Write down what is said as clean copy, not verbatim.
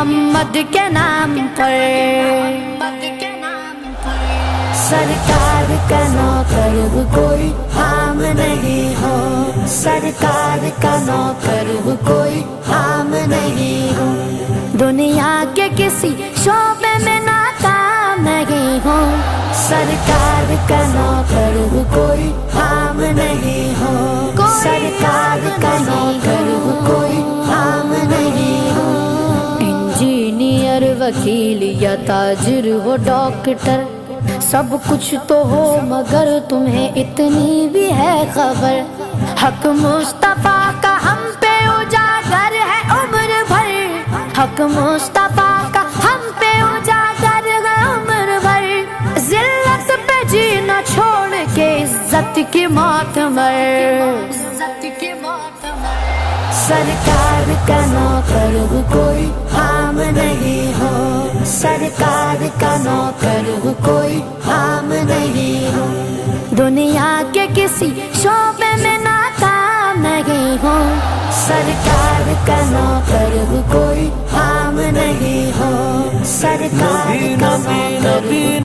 محمد کے نام پر، سرکار کا نوکر کوئی عام نہیں ہو، سرکار کا نوکر کوئی عام نہیں ہو، دنیا کے کسی شعبے میں ناکام نہیں ہو، سرکار کا نوکر کوئی عام نہیں ہو، سرکار کا نوکر کوئی عام نہیں ہو، انجینئر وکیل یا تاجر ہو ڈاکٹر، سب کچھ تو ہو مگر تمہیں اتنی بھی ہے خبر، حق مصطفیٰ کا ہم پہ اجاگر ہے عمر بھر، حق مصطفیٰ کا ہم پہ اجاگر ہے عمر بھر، ذلت پہ جینا چھوڑ کے عزت کی موت مر، سرکار کا نوکر کوئی عام نہیں ہو، سرکار کا نوکر کوئی عام نہیں ہو، دنیا کے کسی شعبے میں ناکام نہیں ہو، سرکار کا نوکر کوئی عام نہیں ہو، سرکار کا نوکر